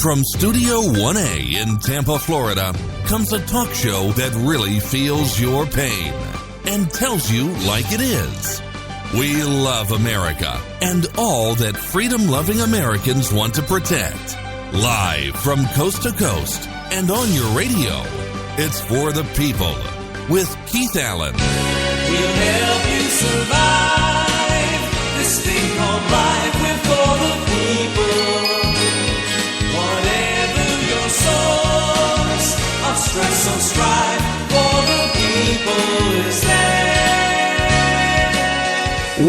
From Studio 1A in Tampa, Florida, comes a talk show that really feels your pain and tells you like it is. We love America and all that freedom-loving Americans want to protect. Live from coast to coast and on your radio, it's For the People with Keith Allen. We'll help you survive this thing called life. We're for the people. Whatever your source of stress or strife, for the people is there.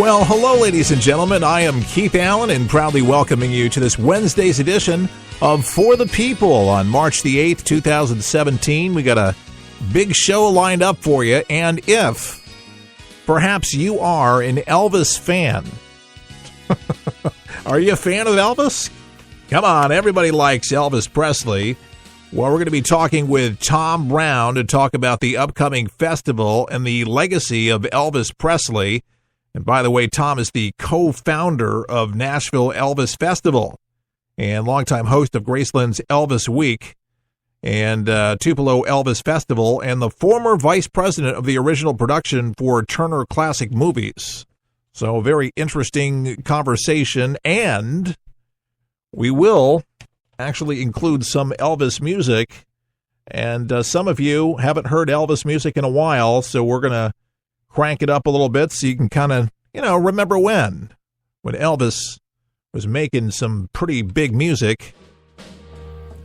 Well, hello, ladies and gentlemen. I am Keith Allen and proudly welcoming you to this Wednesday's edition of For the People on March the 8th, 2017. We got a big show lined up for you, and if perhaps you are an Elvis fan, are you a fan of Elvis? Come on, everybody likes Elvis Presley. Well, we're going to be talking with Tom Brown to talk about the upcoming festival and the legacy of Elvis Presley. And by the way, Tom is the co-founder of Nashville Elvis Festival and longtime host of Graceland's Elvis Week and Tupelo Elvis Festival, and the former vice president of the original production for Turner Classic Movies. So very interesting conversation, and we will actually include some Elvis music, and some of you haven't heard Elvis music in a while, so we're going to crank it up a little bit so you can kind of, remember when Elvis was making some pretty big music.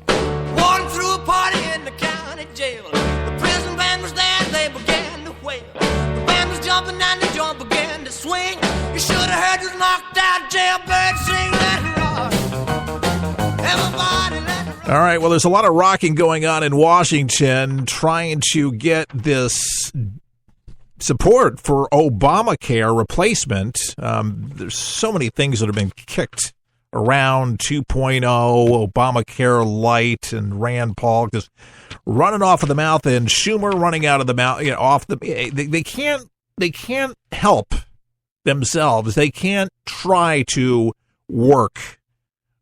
Walking through a party in the county jail. The prison band was there and they began to wail. The band was jumping and the joint began to swing. You should have heard this knocked out jailbird sing. Let it rock. Everybody let it rock. All right, well, there's a lot of rocking going on in Washington trying to get this support for Obamacare replacement. There's so many things that have been kicked around, 2.0, Obamacare Light, and Rand Paul just running off of the mouth, and Schumer running out of the mouth, off the. They can't help themselves. They can't try to work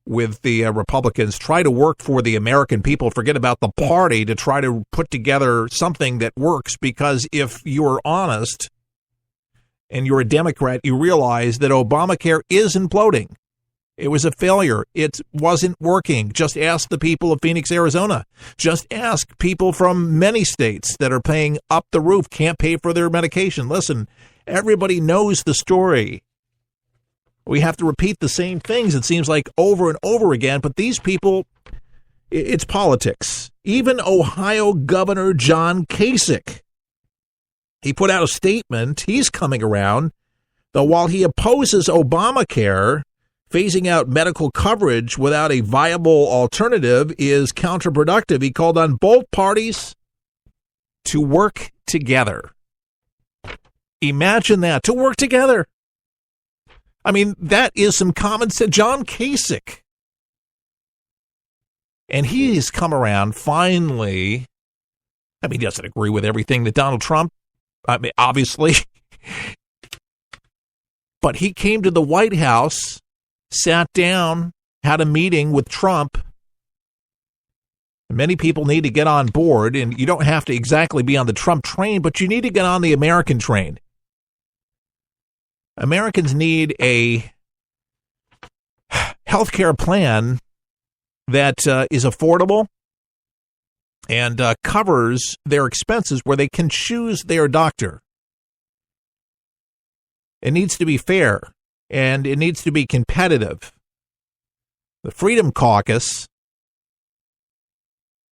with the Republicans, try to work for the American people, forget about the party, to try to put together something that works. Because if you're honest and you're a Democrat, you realize that Obamacare is imploding. It was a failure. It wasn't working. Just ask the people of Phoenix, Arizona. Just ask people from many states that are paying up the roof, can't pay for their medication. Listen, everybody knows the story. We have to repeat the same things, it seems like, over and over again. But these people, it's politics. Even Ohio Governor John Kasich, he put out a statement. He's coming around, though, while he opposes Obamacare, phasing out medical coverage without a viable alternative is counterproductive. He called on both parties to work together. Imagine that, to work together. I mean, that is some common sense. John Kasich. And he's come around finally. I mean, he doesn't agree with everything that Donald Trump, obviously. But he came to the White House, sat down, had a meeting with Trump. Many people need to get on board, and you don't have to exactly be on the Trump train, but you need to get on the American train. Americans need a health care plan that is affordable and covers their expenses, where they can choose their doctor. It needs to be fair, and it needs to be competitive. The Freedom Caucus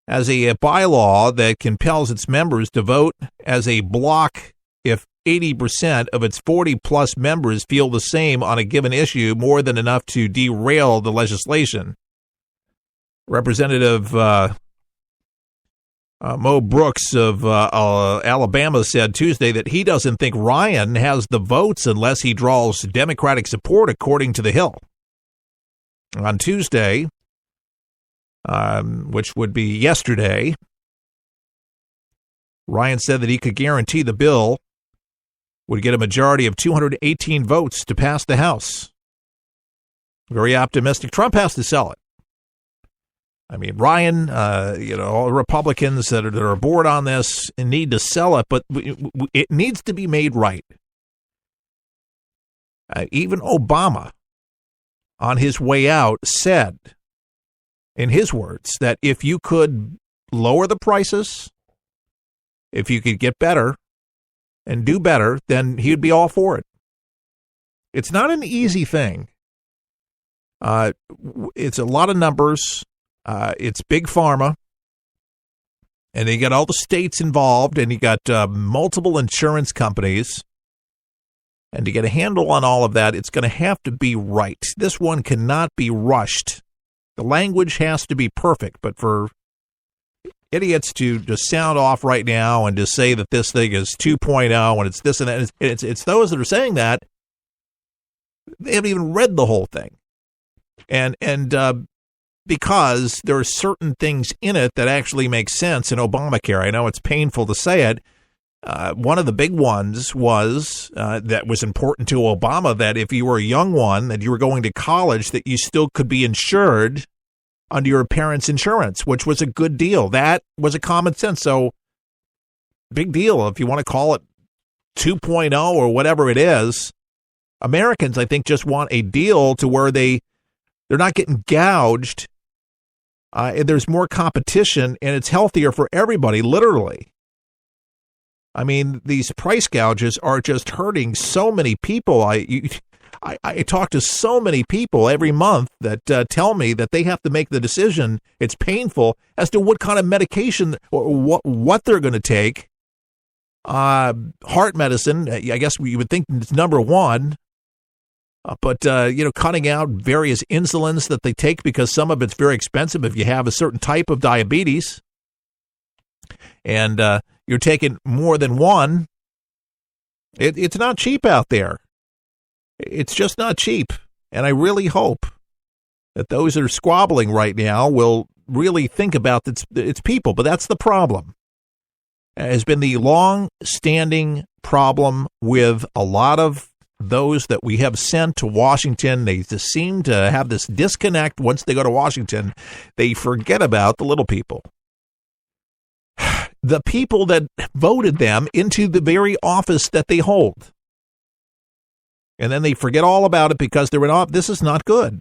has a bylaw that compels its members to vote as a block if 80% of its 40-plus members feel the same on a given issue, more than enough to derail the legislation. Representative Mo Brooks of Alabama said Tuesday that he doesn't think Ryan has the votes unless he draws Democratic support, according to The Hill. On Tuesday, which would be yesterday, Ryan said that he could guarantee the bill would get a majority of 218 votes to pass the House. Very optimistic. Trump has to sell it. I mean, Ryan, all the Republicans that are aboard on this need to sell it, but it needs to be made right. Even Obama, on his way out, said, in his words, that if you could lower the prices, if you could get better and do better, then he'd be all for it. It's not an easy thing. It's a lot of numbers. It's big pharma. And you got all the states involved, and you got multiple insurance companies. And to get a handle on all of that, it's going to have to be right. This one cannot be rushed. The language has to be perfect, but for idiots to just sound off right now and just say that this thing is 2.0 and it's this and that, it's those that are saying that, they haven't even read the whole thing. And because there are certain things in it that actually make sense in Obamacare. I know it's painful to say it. One of the big ones was that was important to Obama, that if you were a young one, that you were going to college, that you still could be insured under your parents' insurance, which was a good deal. That was a common sense. So big deal. If you want to call it 2.0 or whatever it is, Americans, I think, just want a deal to where they're not getting gouged. There's more competition, and it's healthier for everybody, literally. I mean, these price gouges are just hurting so many people. I talk to so many people every month that tell me that they have to make the decision. It's painful as to what kind of medication or what they're going to take. Heart medicine, I guess you would think it's number one. But cutting out various insulins that they take because some of it's very expensive if you have a certain type of diabetes. And you're taking more than one. It's not cheap out there. It's just not cheap. And I really hope that those that are squabbling right now will really think about its people. But that's the problem. It has been the long-standing problem with a lot of those that we have sent to Washington. They just seem to have this disconnect. Once they go to Washington, they forget about the little people. The people that voted them into the very office that they hold. And then they forget all about it because they're in office. This is not good.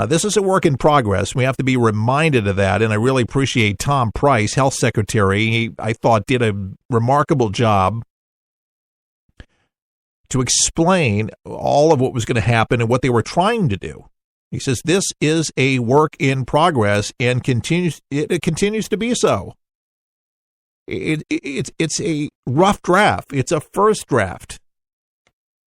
This is a work in progress. We have to be reminded of that, and I really appreciate Tom Price, Health Secretary. He, I thought, did a remarkable job to explain all of what was going to happen and what they were trying to do. He says this is a work in progress and it continues to be so. It's a rough draft. It's a first draft.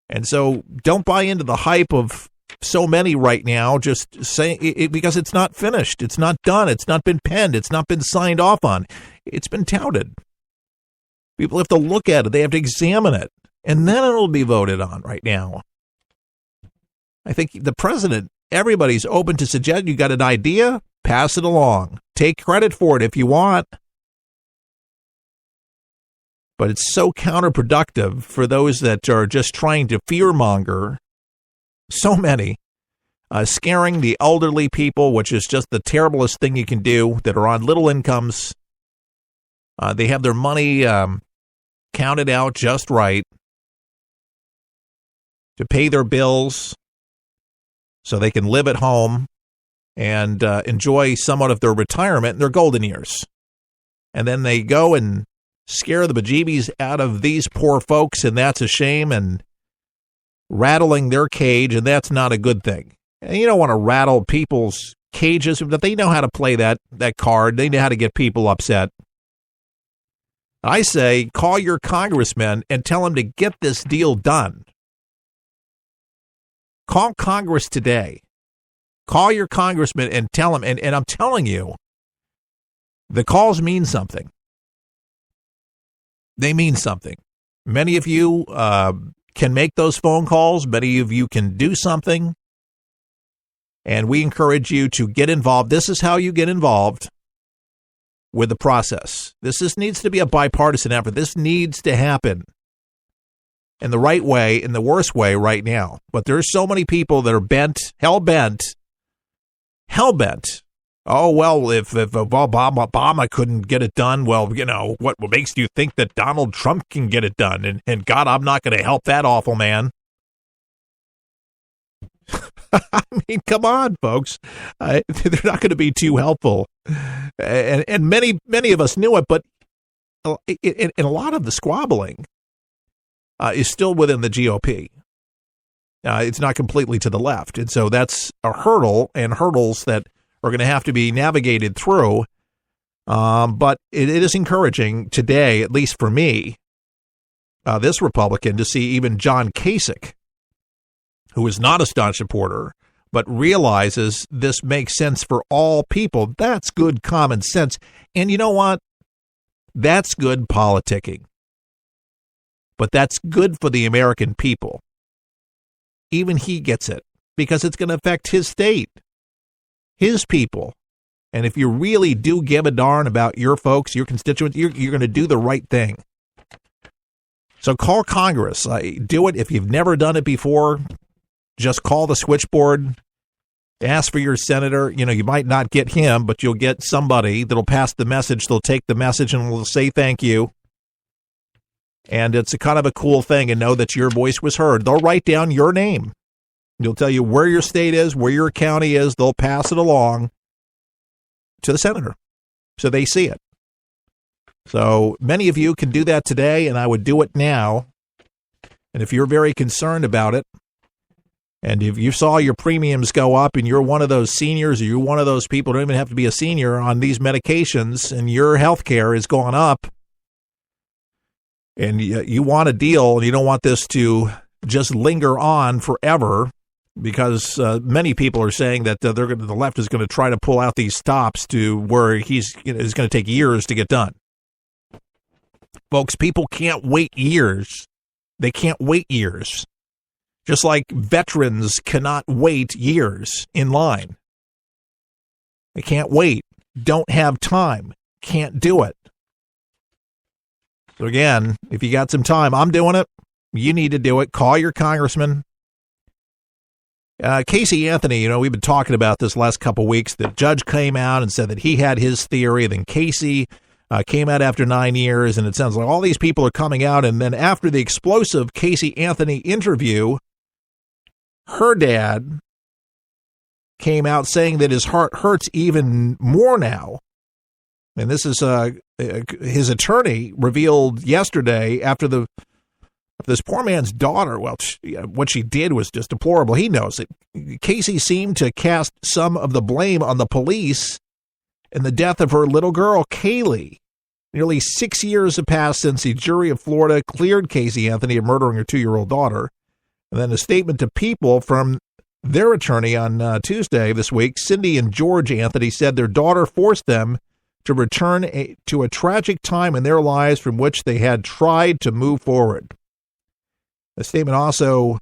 And so don't buy into the hype of so many right now just saying it because it's not finished. It's not done. It's not been penned. It's not been signed off on. It's been touted. People have to look at it. They have to examine it. And then it'll be voted on right now. I think the president, everybody's open to suggest you got an idea, pass it along. Take credit for it if you want. But it's so counterproductive for those that are just trying to fearmonger. So many. Scaring the elderly people, which is just the terriblest thing you can do, that are on little incomes. They have their money counted out just right to pay their bills so they can live at home and enjoy somewhat of their retirement in their golden years. And then they go and scare the bejeebies out of these poor folks, and that's a shame, and rattling their cage, and that's not a good thing. And you don't want to rattle people's cages, but they know how to play that card. They know how to get people upset. I say, call your congressman and tell him to get this deal done. Call Congress today. Call your congressman and tell him, and I'm telling you, the calls mean something. They mean something. Many of you can make those phone calls. Many of you can do something. And we encourage you to get involved. This is how you get involved with the process. This needs to be a bipartisan effort. This needs to happen in the right way, in the worst way right now. But there's so many people that are hell-bent hell-bent. Oh, well, if Obama couldn't get it done, well, what makes you think that Donald Trump can get it done? And God, I'm not going to help that awful man. I mean, come on, folks. They're not going to be too helpful. And many of us knew it, but a lot of the squabbling is still within the GOP. It's not completely to the left. And so that's a hurdle, and hurdles that are going to have to be navigated through. But it is encouraging today, at least for me, this Republican, to see even John Kasich, who is not a staunch supporter, but realizes this makes sense for all people. That's good common sense. And you know what? That's good politicking. But that's good for the American people. Even he gets it, because it's going to affect his state, his people. And if you really do give a darn about your folks, your constituents, you're going to do the right thing. So call Congress. Do it if you've never done it before. Just call the switchboard, ask for your senator. You might not get him, but you'll get somebody that'll pass the message. They'll take the message and will say thank you. And it's a kind of a cool thing, and know that your voice was heard. They'll write down your name. They'll tell you where your state is, where your county is. They'll pass it along to the senator so they see it. So many of you can do that today, and I would do it now. And if you're very concerned about it, and if you saw your premiums go up and you're one of those seniors, or you're one of those people who don't even have to be a senior on these medications, and your health care is going up, and you want a deal, and you don't want this to just linger on forever, because many people are saying that the left is going to try to pull out these stops to where it's going to take years to get done. Folks, people can't wait years. They can't wait years. Just like veterans cannot wait years in line. They can't wait. Don't have time. Can't do it. So again, if you got some time, I'm doing it. You need to do it. Call your congressman. Casey Anthony, we've been talking about this last couple weeks. The judge came out and said that he had his theory. Then Casey came out after 9 years, and it sounds like all these people are coming out. And then after the explosive Casey Anthony interview, her dad came out saying that his heart hurts even more now. And this is his attorney revealed yesterday after this poor man's daughter, well, what she did was just deplorable. He knows it. Casey seemed to cast some of the blame on the police in the death of her little girl, Kaylee. Nearly 6 years have passed since the jury of Florida cleared Casey Anthony of murdering her 2-year-old daughter. And then a statement to People from their attorney on Tuesday this week, Cindy and George Anthony said their daughter forced them to return to a tragic time in their lives from which they had tried to move forward. The statement also,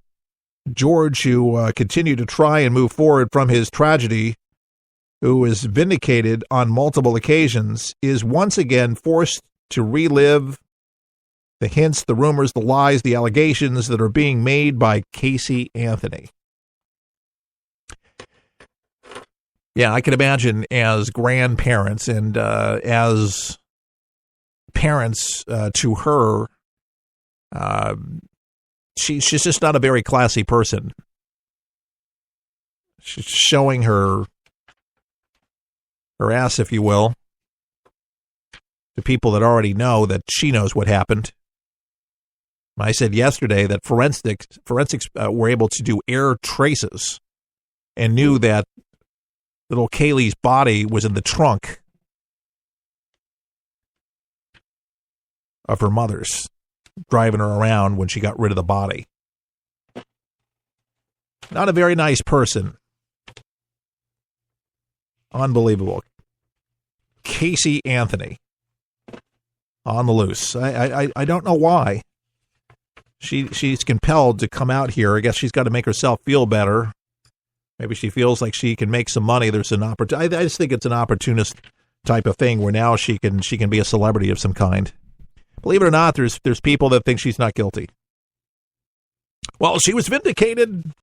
George, who continued to try and move forward from his tragedy, who was vindicated on multiple occasions, is once again forced to relive the hints, the rumors, the lies, the allegations that are being made by Casey Anthony. Yeah, I can imagine as grandparents and as parents to her, she's just not a very classy person. She's showing her ass, if you will, to people that already know that she knows what happened. I said yesterday that forensics were able to do air traces and knew that little Kaylee's body was in the trunk of her mother's, driving her around when she got rid of the body. Not a very nice person. Unbelievable. Casey Anthony on the loose. I don't know why. She's compelled to come out here. I guess she's got to make herself feel better. Maybe she feels like she can make some money. There's an opportunity. I just think it's an opportunist type of thing where now she can be a celebrity of some kind. Believe it or not, there's people that think she's not guilty. Well, she was vindicated.